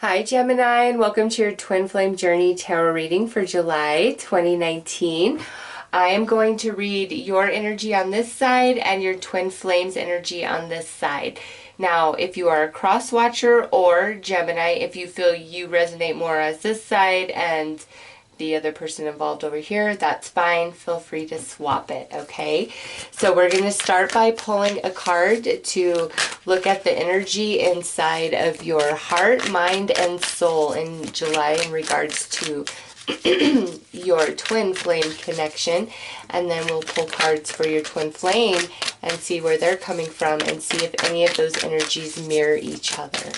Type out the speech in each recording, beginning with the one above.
Hi Gemini, and welcome to your Twin Flame Journey Tarot reading for July 2019. I am going to read your energy on this side and your Twin Flames energy on this side. Now, if you are a cross watcher or Gemini, if you feel you resonate more as this side and the other person involved over here, that's fine. Feel free to swap it, okay? So we're going to start by pulling a card to look at the energy inside of your heart, mind, and soul in July in regards to your twin flame connection. And then we'll pull cards for your twin flame and see where they're coming from and see if any of those energies mirror each other.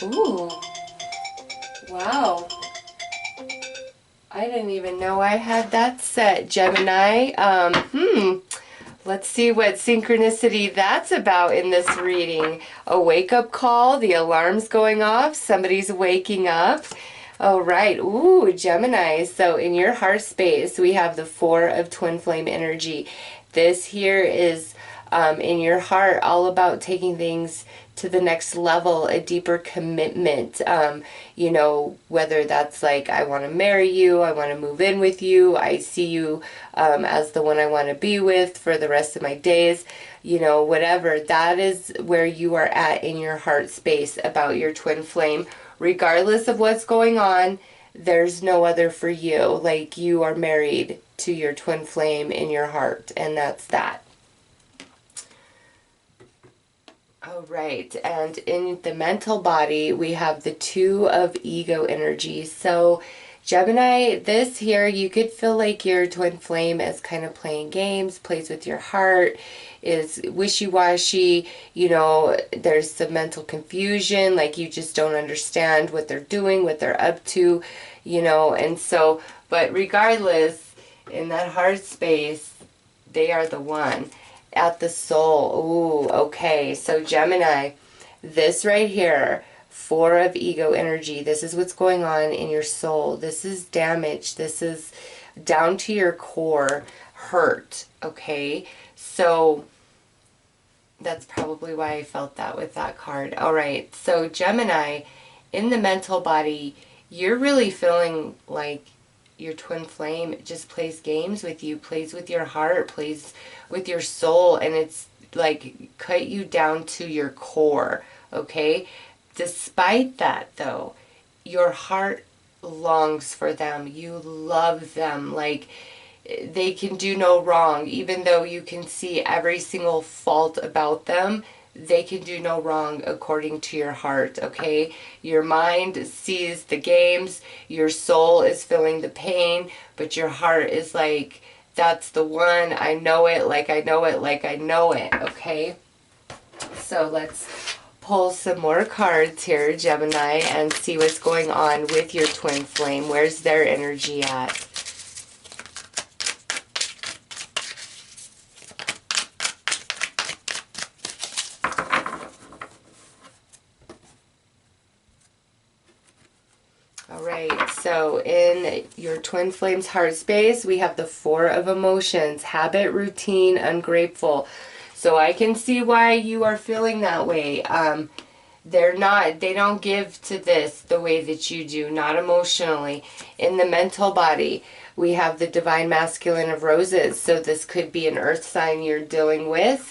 Ooh. Wow. I didn't even know I had that set, Gemini. Let's see what synchronicity that's about in this reading. A wake-up call, the alarm's going off, somebody's waking up. Oh, right. Ooh, Gemini. So in your heart space, we have the Four of Twin Flame energy. This here is in your heart all about taking things to the next level, a deeper commitment. You know, whether that's like, I want to marry you, I want to move in with you, I see you as the one I want to be with for the rest of my days, you know, whatever. That is where you are at in your heart space about your twin flame. Regardless of what's going on, there's no other for you. Like, you are married to your twin flame in your heart, and that's that. All right, and in the mental body, we have the Two of Ego energy. So, Gemini, this here, you could feel like your twin flame is kind of playing games, plays with your heart, is wishy-washy, you know, there's some mental confusion, like you just don't understand what they're doing, what they're up to, you know, and so, but regardless, in that heart space, they are the one. At the soul. Ooh, okay. So Gemini, this right here, Four of Ego energy, this is what's going on in your soul. This is damage. This is down to your core hurt, okay? So that's probably why I felt that with that card. All right. So Gemini, in the mental body, you're really feeling like your twin flame just plays games with you, plays with your heart, plays with your soul, and it's like cut you down to your core, okay? Despite that, though, your heart longs for them. You love them. Like, they can do no wrong. Even though you can see every single fault about them, they can do no wrong according to your heart, okay? Your mind sees the games, your soul is feeling the pain, but your heart is like, that's the one, I know it, like I know it, like I know it, okay? So let's pull some more cards here, Gemini, and see what's going on with your twin flame. Where's their energy at? Alright, so in your twin flame's heart space, we have the Four of Emotions, habit, routine, ungrateful. So I can see why you are feeling that way. They don't give to this the way that you do, not emotionally. In the mental body, we have the Divine Masculine of Roses. So this could be an earth sign you're dealing with,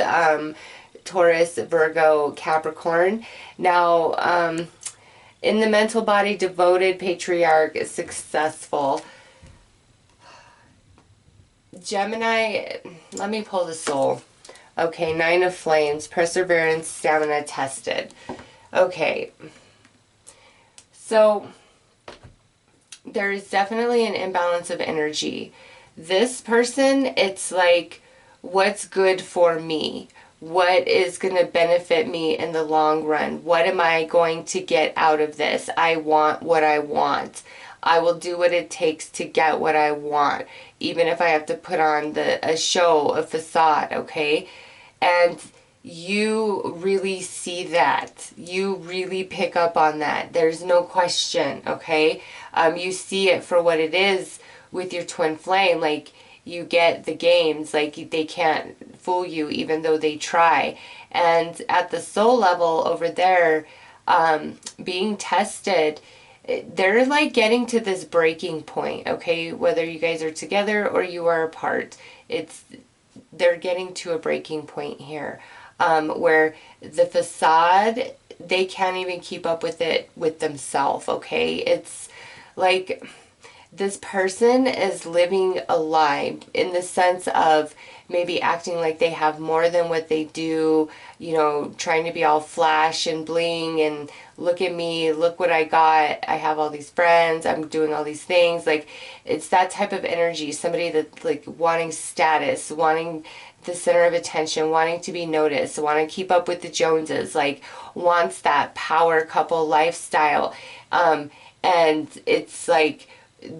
Taurus, Virgo, Capricorn. Now, in the mental body, devoted, patriarch, successful. Gemini, let me pull the soul. Okay, Nine of Flames, perseverance, stamina, tested. Okay, so there is definitely an imbalance of energy. This person, it's like, what's good for me? What is going to benefit me in the long run? What am I going to get out of this? I want what I want. I will do what it takes to get what I want, even if I have to put on a show, a facade, okay? And you really see that. You really pick up on that. There's no question, okay? You see it for what it is with your twin flame. Like, you get the games. Like, they can't fool you even though they try. And at the soul level over there, being tested, they're like getting to this breaking point, okay? Whether you guys are together or you are apart, they're getting to a breaking point here, where the facade, they can't even keep up with it with themselves, okay? It's like this person is living a lie in the sense of maybe acting like they have more than what they do, you know, trying to be all flash and bling and look at me, look what I got, I have all these friends, I'm doing all these things. Like, it's that type of energy, somebody that's like wanting status, wanting the center of attention, wanting to be noticed, wanting to keep up with the Joneses, like wants that power couple lifestyle. And it's like,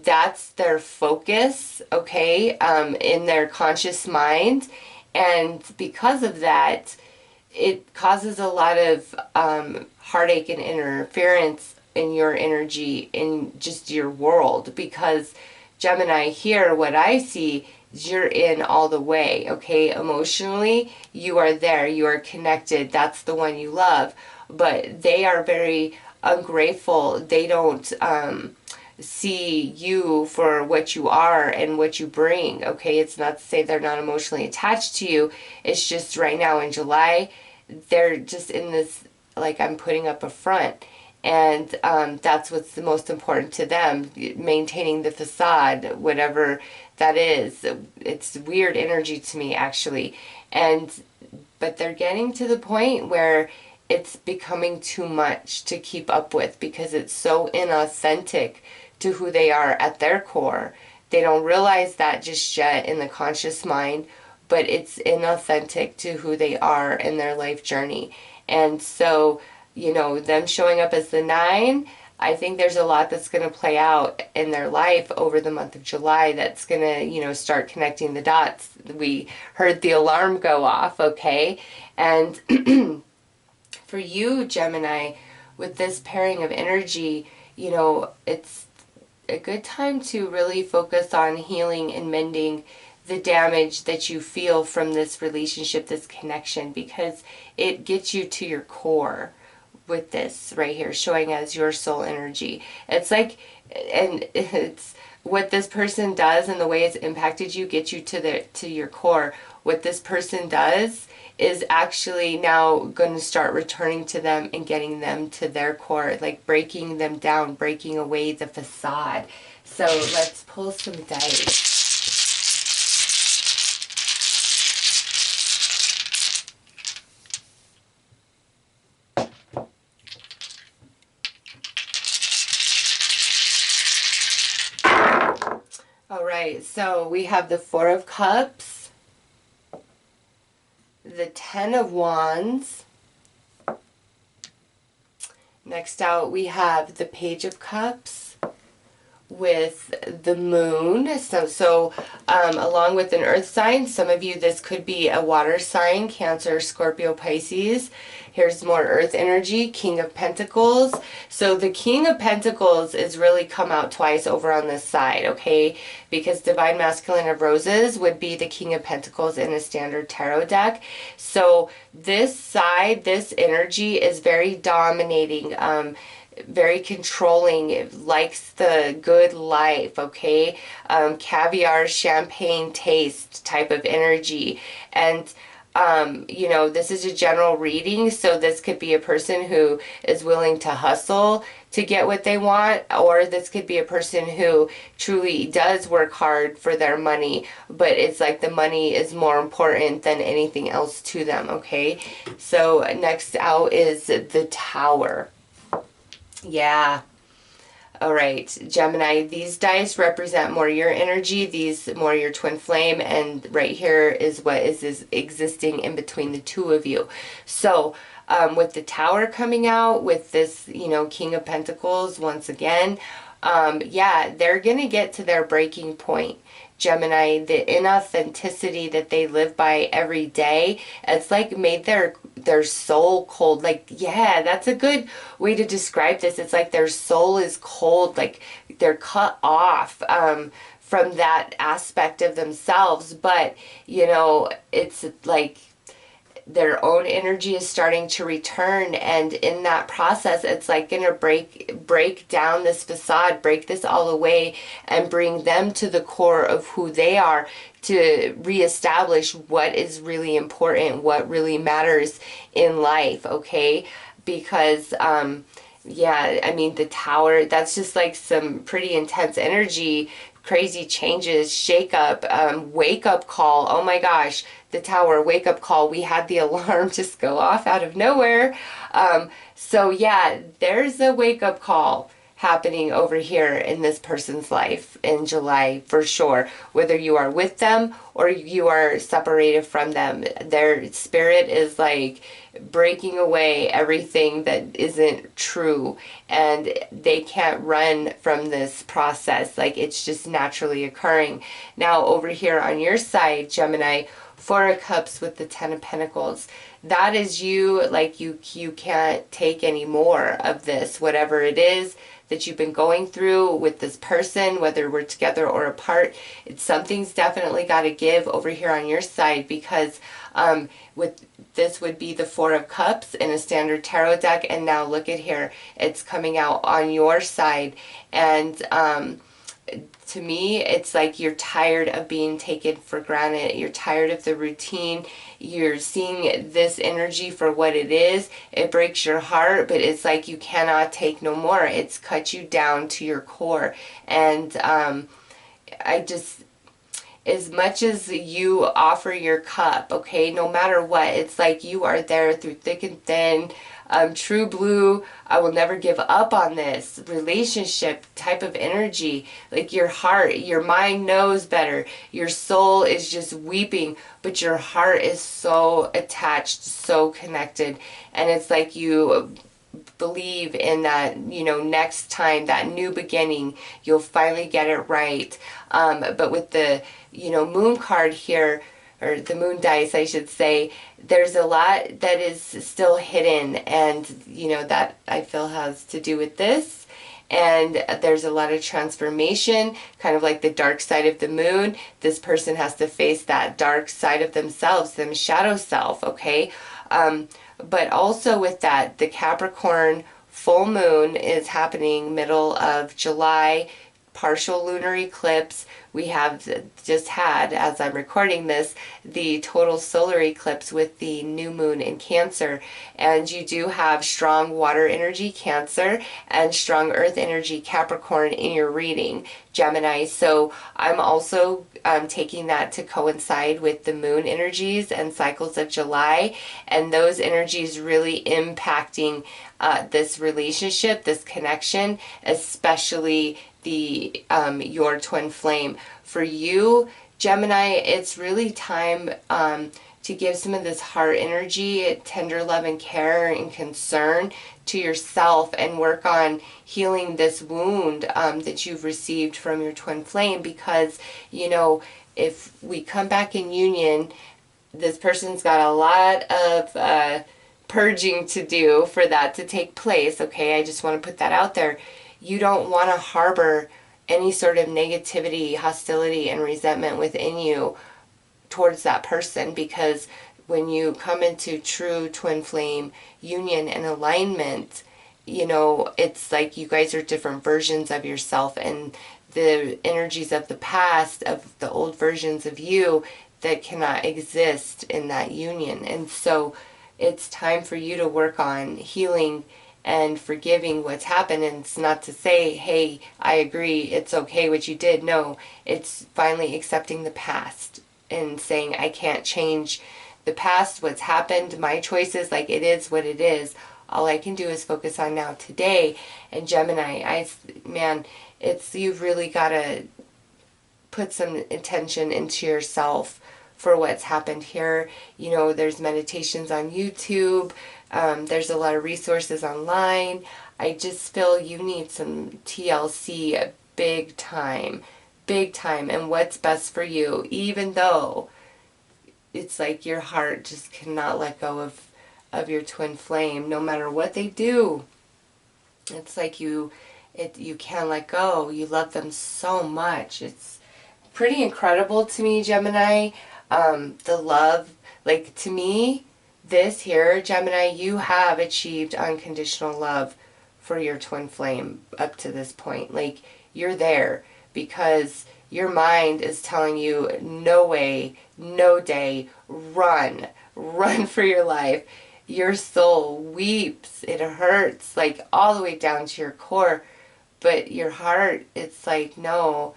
that's their focus, okay, in their conscious mind. And because of that, it causes a lot of heartache and interference in your energy, in just your world. Because Gemini, here, what I see is you're in all the way, okay? Emotionally, you are there, you are connected, that's the one you love. But they are very ungrateful. They don't see you for what you are and what you bring, okay? It's not to say they're not emotionally attached to you. It's just right now in July, they're just in this, like, I'm putting up a front. And that's what's the most important to them, maintaining the facade, whatever that is. It's weird energy to me, actually. But they're getting to the point where it's becoming too much to keep up with, because it's so inauthentic to who they are at their core. They don't realize that just yet in the conscious mind, but it's inauthentic to who they are in their life journey. And so, you know, them showing up as the 9, I think there's a lot that's going to play out in their life over the month of July that's going to, you know, start connecting the dots. We heard the alarm go off, okay? And for you, Gemini, with this pairing of energy, you know, it's a good time to really focus on healing and mending the damage that you feel from this relationship, this connection, because it gets you to your core with this right here, showing as your soul energy. It's like, and it's what this person does and the way it's impacted you gets you to your core. What this person does is actually now going to start returning to them and getting them to their core, like breaking them down, breaking away the facade. So let's pull some dice. All right, so we have the 4 of Cups, the 10 of Wands. Next out, we have the Page of Cups with the Moon. So along with an earth sign, some of you, this could be a water sign, Cancer, Scorpio, Pisces. Here's more earth energy, King of Pentacles. So the King of Pentacles is really come out twice over on this side, okay? Because Divine Masculine of Roses would be the King of Pentacles in a standard tarot deck. So this side, this energy is very dominating, very controlling. It likes the good life, okay? Caviar, champagne taste type of energy. And you know, this is a general reading, so this could be a person who is willing to hustle to get what they want, or this could be a person who truly does work hard for their money, but it's like the money is more important than anything else to them, okay? So next out is the Tower. Yeah. All right, Gemini, these dice represent more your energy, these more your twin flame, and right here is what is existing in between the two of you. So with the Tower coming out, with this, you know, King of Pentacles once again, yeah, they're going to get to their breaking point. Gemini, the inauthenticity that they live by every day, it's like made their soul cold. Like, yeah, that's a good way to describe this. It's like their soul is cold, like they're cut off from that aspect of themselves. But, you know, it's like their own energy is starting to return, and in that process it's like gonna break down this facade, break this all away, and bring them to the core of who they are, to reestablish what is really important, what really matters in life. Okay, because yeah, I mean, the tower, that's just like some pretty intense energy, crazy changes, shake up, wake up call. Oh my gosh, the tower, wake up call. We had the alarm just go off out of nowhere. So yeah, there's a wake up call happening over here in this person's life in July for sure. Whether you are with them or you are separated from them, their spirit is like breaking away everything that isn't true, and they can't run from this process. Like, it's just naturally occurring. Now over here on your side, Gemini, Four of Cups with the Ten of Pentacles, that is you. Like, you can't take any more of this, whatever it is that you've been going through with this person, whether we're together or apart. It's something's definitely got to give over here on your side, because with this would be the Four of Cups in a standard tarot deck, and now look at here, it's coming out on your side. And to me, it's like you're tired of being taken for granted. You're tired of the routine. You're seeing this energy for what it is. It breaks your heart, but it's like you cannot take no more. It's cut you down to your core. And I just, as much as you offer your cup, okay, no matter what, it's like you are there through thick and thin. True blue, I will never give up on this relationship type of energy. Like, your heart, your mind knows better. Your soul is just weeping, but your heart is so attached, so connected. And it's like you believe in that, you know, next time, that new beginning, you'll finally get it right. But with the, you know, moon card here, or the moon dice, I should say, there's a lot that is still hidden, and, you know, that I feel has to do with this. And there's a lot of transformation, kind of like the dark side of the moon. This person has to face that dark side of themselves, them shadow self, okay? But also with that, the Capricorn full moon is happening middle of July, partial lunar eclipse. We have just had, as I'm recording this, the total solar eclipse with the new moon in Cancer. And you do have strong water energy, Cancer, and strong earth energy, Capricorn, in your reading, Gemini. So I'm also taking that to coincide with the moon energies and cycles of July, and those energies really impacting this relationship, this connection, especially the your twin flame. For you, Gemini, it's really time to give some of this heart energy, tender love and care and concern to yourself, and work on healing this wound that you've received from your twin flame. Because, you know, if we come back in union, this person's got a lot of purging to do for that to take place, okay? I just want to put that out there. You don't want to harbor any sort of negativity, hostility, and resentment within you towards that person, because when you come into true twin flame union and alignment, you know, it's like you guys are different versions of yourself, and the energies of the past, of the old versions of you, that cannot exist in that union. And so it's time for you to work on healing and forgiving what's happened. And it's not to say, hey, I agree, it's okay what you did. No, it's finally accepting the past and saying, I can't change the past, what's happened, my choices. Like, it is what it is. All I can do is focus on now, today. And Gemini, man, you've really got to put some attention into yourself for what's happened here. You know, there's meditations on YouTube. There's a lot of resources online. I just feel you need some TLC big time, and what's best for you, even though it's like your heart just cannot let go of your twin flame, no matter what they do. It's like you can't let go. You love them so much. pretty incredible to me, Gemini. The love, like to me, this here, Gemini, you have achieved unconditional love for your twin flame up to this point. Like, you're there because your mind is telling you, no way, no day, run, run for your life. Your soul weeps, it hurts, like all the way down to your core. But your heart, it's like, no,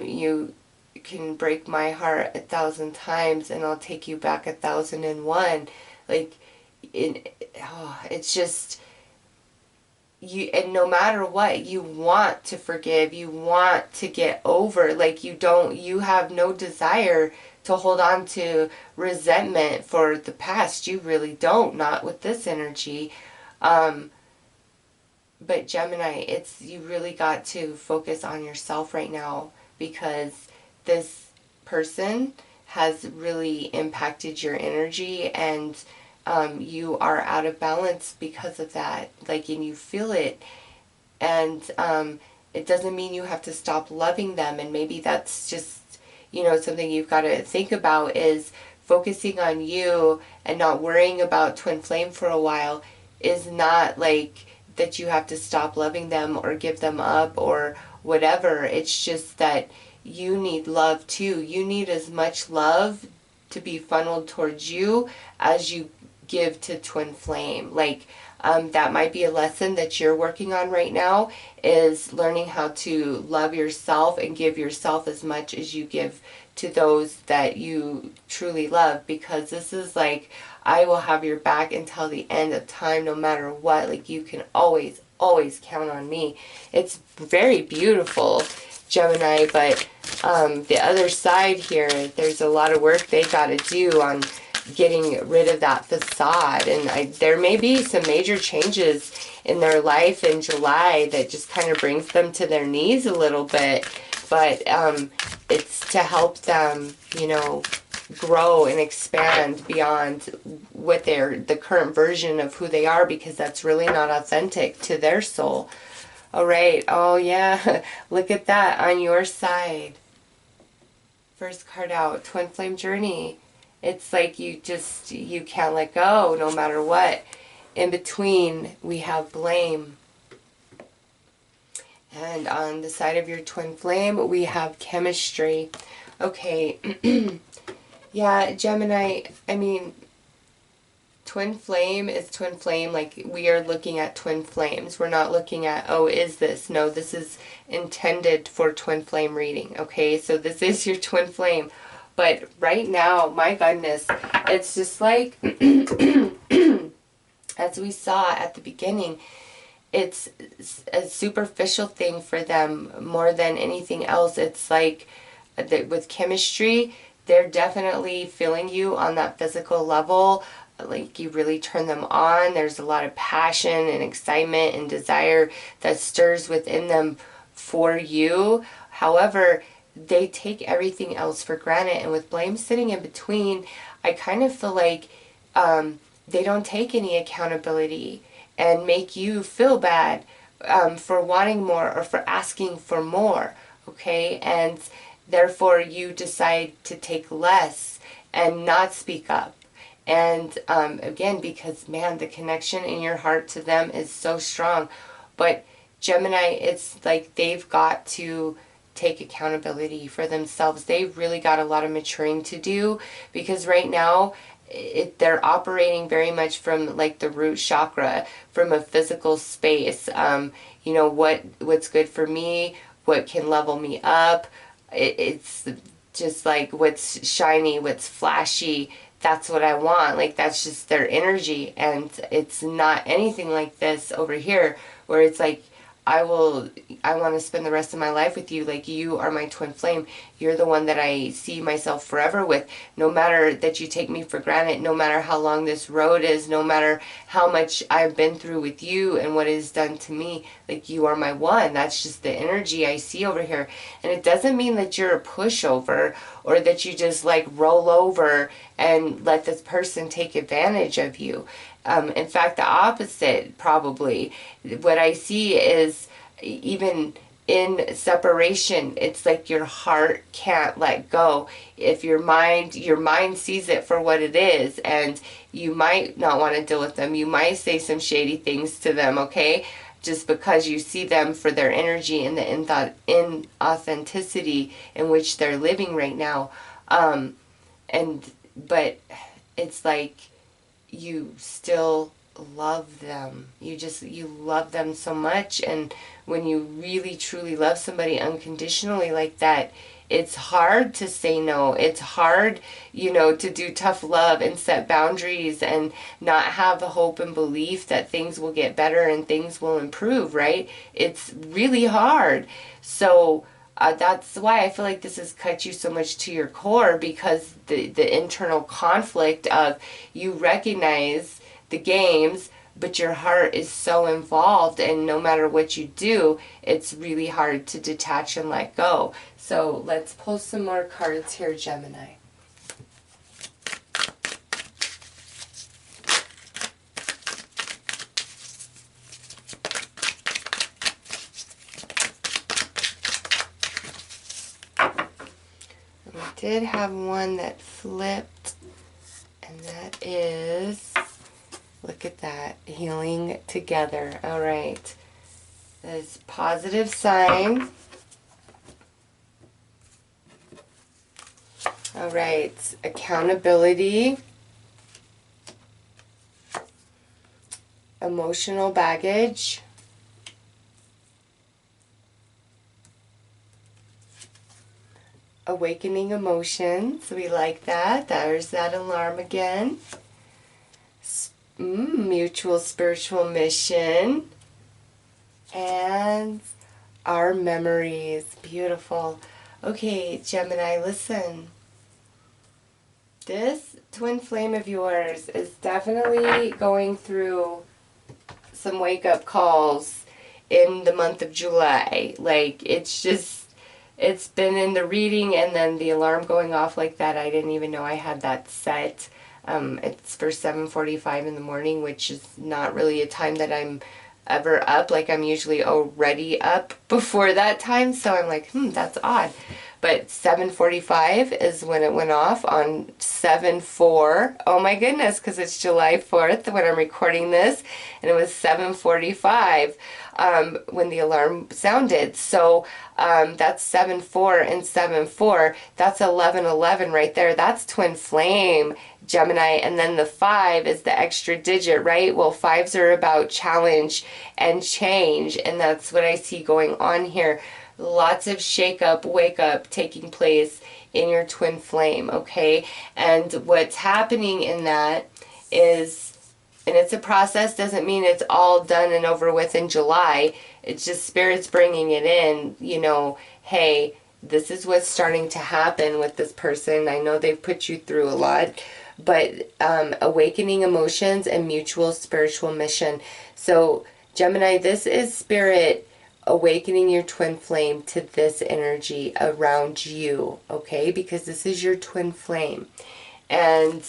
you can break my heart 1,000 times and I'll take you back 1,001. Like, it's just, you, and no matter what, you want to forgive, you want to get over, like you have no desire to hold on to resentment for the past. You really don't, not with this energy. But Gemini, you really got to focus on yourself right now, because this person has really impacted your energy, and you are out of balance because of that. Like, and you feel it. And it doesn't mean you have to stop loving them. And maybe that's just, something you've got to think about, is focusing on you and not worrying about twin flame for a while is not like that you have to stop loving them or give them up or whatever. It's just that you need love too. You need as much love to be funneled towards you as you give to twin flame. Like, that might be a lesson that you're working on right now, is learning how to love yourself and give yourself as much as you give to those that you truly love. Because this is like, I will have your back until the end of time, no matter what. Like, you can always, always count on me. It's very beautiful, Gemini, but the other side here, there's a lot of work they got to do on getting rid of that facade. And there may be some major changes in their life in July that just kind of brings them to their knees a little bit. But it's to help them, grow and expand beyond what the current version of who they are, because that's really not authentic to their soul. All right. Oh, yeah. Look at that on your side. First card out, Twin Flame Journey. It's like you can't let go no matter what. In between, we have blame. And on the side of your twin flame, we have chemistry. Okay. Yeah, Gemini, I mean, twin flame is twin flame. Like, we are looking at twin flames. We're not looking at, oh, is this? No, this is intended for twin flame reading. Okay, so this is your twin flame. But right now, my goodness, it's just like, as we saw at the beginning, it's a superficial thing for them more than anything else. It's like, with chemistry, they're definitely feeling you on that physical level. Like, you really turn them on. There's a lot of passion and excitement and desire that stirs within them for you. However, they take everything else for granted. And with blame sitting in between, I kind of feel like they don't take any accountability and make you feel bad for wanting more or for asking for more. Okay? And therefore, you decide to take less and not speak up. And again, because, man, the connection in your heart to them is so strong. But Gemini, it's like they've got to take accountability for themselves. They've really got a lot of maturing to do, because right now they're operating very much from like the root chakra, from a physical space. What's good for me, what can level me up. It's just like what's shiny, what's flashy, that's what I want. Like, that's just their energy. And it's not anything like this over here, where it's like, I want to spend the rest of my life with you. Like, you are my twin flame. You're the one that I see myself forever with. No matter that you take me for granted, no matter how long this road is, no matter how much I've been through with you and what is done to me, like, you are my one. That's just the energy I see over here. And it doesn't mean that you're a pushover, or that you just like roll over and let this person take advantage of you. In fact, the opposite, probably. What I see is, even in separation. It's like your heart can't let go. If your mind sees it for what it is, and you might not want to deal with them. You might say some shady things to them, okay? Just because you see them for their energy and the inauthenticity in which they're living right now. But it's like you still love them. You love them so much. And when you really truly love somebody unconditionally like that, it's hard to say no. It's hard, to do tough love and set boundaries and not have the hope and belief that things will get better and things will improve, right? It's really hard. So that's why I feel like this has cut you so much to your core, because the internal conflict of, you recognize the games, but your heart is so involved, and no matter what you do, it's really hard to detach and let go. So let's pull some more cards here, Gemini. We did have one that flipped, and that is, look at that, healing together. All right. There's positive sign. All right. Accountability. Emotional baggage. Awakening emotions. We like that. There's that alarm again. Mutual spiritual mission. And our memories. Beautiful. Okay, Gemini, listen. This twin flame of yours is definitely going through some wake-up calls in the month of July. Like, it's been in the reading, and then the alarm going off like that. I didn't even know I had that set. It's for 7:45 in the morning, which is not really a time that I'm ever up. Like, I'm usually already up before that time, so I'm like, that's odd. But 7:45 is when it went off on 7/4. Oh my goodness, because it's July 4th when I'm recording this, and it was 7:45 when the alarm sounded. So that's 7/4 and 7/4. That's 11/11 right there. That's twin flame, Gemini. And then the 5 is the extra digit, right? Well, 5s are about challenge and change, and that's what I see going on here. Lots of shake up, wake up taking place in your twin flame, okay? And what's happening in that is, and it's a process, doesn't mean it's all done and over with in July. It's just Spirit's bringing it in, hey, this is what's starting to happen with this person. I know they've put you through a lot, but awakening emotions and mutual spiritual mission. So, Gemini, this is Spirit awakening your twin flame to this energy around you, okay? Because this is your twin flame. And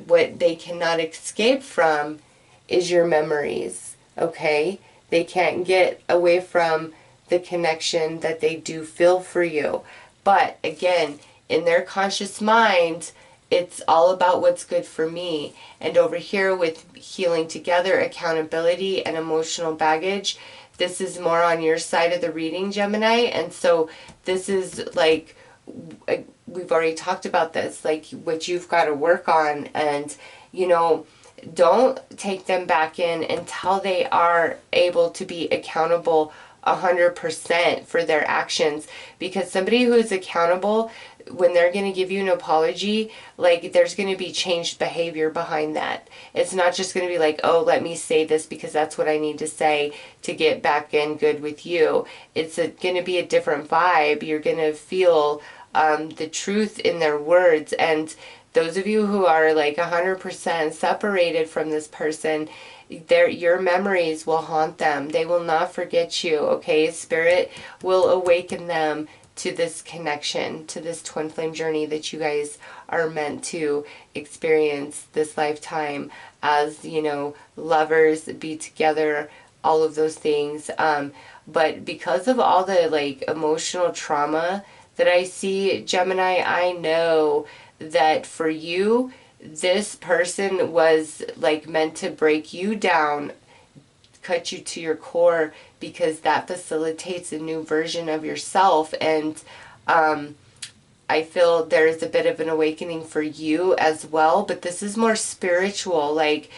what they cannot escape from is your memories, okay? They can't get away from the connection that they do feel for you. But again, in their conscious mind, it's all about what's good for me. And over here with healing together, accountability, and emotional baggage, this is more on your side of the reading, Gemini. And so this is like, we've already talked about this, like what you've got to work on. And, don't take them back in until they are able to be accountable 100% for their actions. Because somebody who is accountable, when they're going to give you an apology, like, there's going to be changed behavior behind that. It's not just going to be like, oh, let me say this because that's what I need to say to get back in good with you. It's going to be a different vibe. You're going to feel the truth in their words. And those of you who are like 100% separated from this person, your memories will haunt them. They will not forget you, okay? Spirit will awaken them to this connection, to this twin flame journey that you guys are meant to experience this lifetime as, lovers, be together all of those things. But because of all the like emotional trauma that I see, Gemini, I know that for you, this person was like meant to break you down, cut you to your core, because that facilitates a new version of yourself. And I feel there's a bit of an awakening for you as well, but this is more spiritual. Like,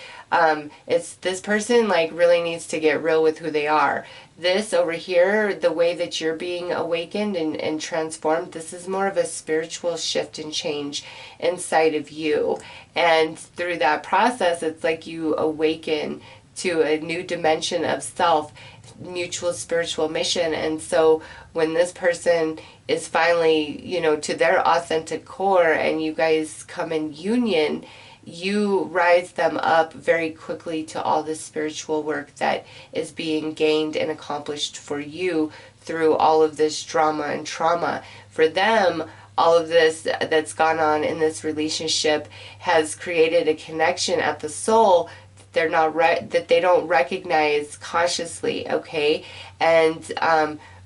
it's this person like really needs to get real with who they are. This over here, the way that you're being awakened and transformed, this is more of a spiritual shift and change inside of you. And through that process, it's like you awaken to a new dimension of self, mutual spiritual mission. And so when this person is finally, you know, to their authentic core and you guys come in union, you rise them up very quickly to all the spiritual work that is being gained and accomplished for you through all of this drama and trauma. For them, all of this that's gone on in this relationship has created a connection at the soul they're not that they don't recognize consciously, okay? And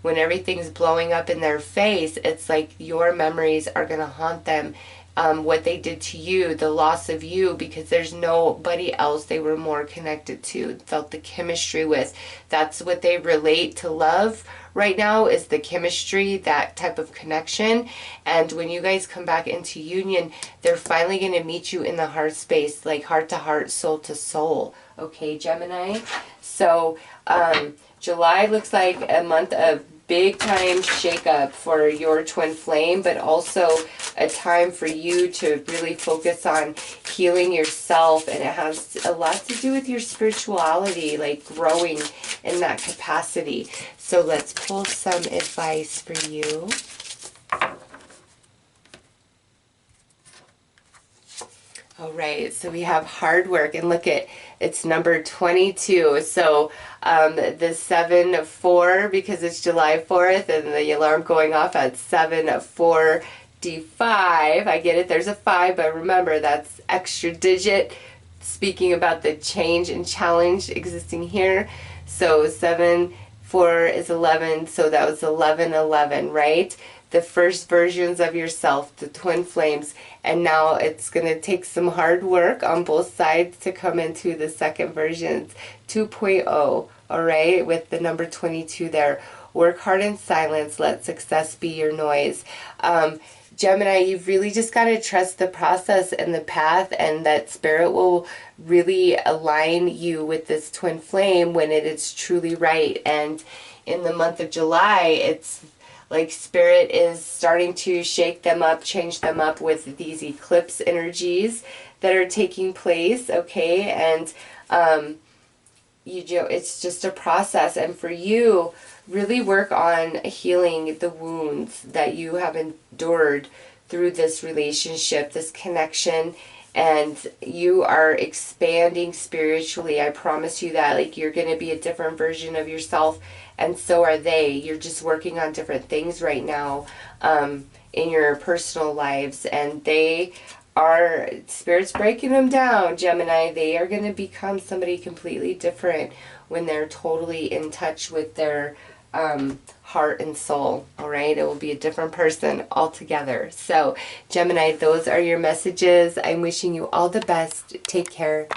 when everything's blowing up in their face, it's like your memories are going to haunt them. What they did to you, the loss of you, because there's nobody else they were more connected to, felt the chemistry with. That's what they relate to love right now, is the chemistry, that type of connection. And when you guys come back into union, they're finally going to meet you in the heart space, like heart to heart, soul to soul. Okay, Gemini? So July looks like a month of big time shakeup for your twin flame, but also a time for you to really focus on healing yourself. And it has a lot to do with your spirituality, like growing in that capacity. So let's pull some advice for you. All right, so we have hard work, and look at, it's number 22. So the 7-4, because it's July 4th, and the alarm going off at 7-4-5. I get it, there's a 5, but remember that's extra digit, speaking about the change and challenge existing here. So 7-4 is 11, so that was 11-11, right? The first versions of yourself, the twin flames, and now it's going to take some hard work on both sides to come into the second versions, 2.0, all right, with the number 22 there. Work hard in silence, let success be your noise. Gemini, you've really just got to trust the process and the path, and that spirit will really align you with this twin flame when it is truly right. And in the month of July, it's like spirit is starting to shake them up, change them up with these eclipse energies that are taking place, okay? And it's just a process. And for you, really work on healing the wounds that you have endured through this relationship, this connection. And you are expanding spiritually. I promise you that. Like, you're going to be a different version of yourself, and so are they. You're just working on different things right now in your personal lives, and they are, Spirit's breaking them down, Gemini. They are going to become somebody completely different when they're totally in touch with their heart and soul. All right, it will be a different person altogether. So Gemini, those are your messages. I'm wishing you all the best. Take care.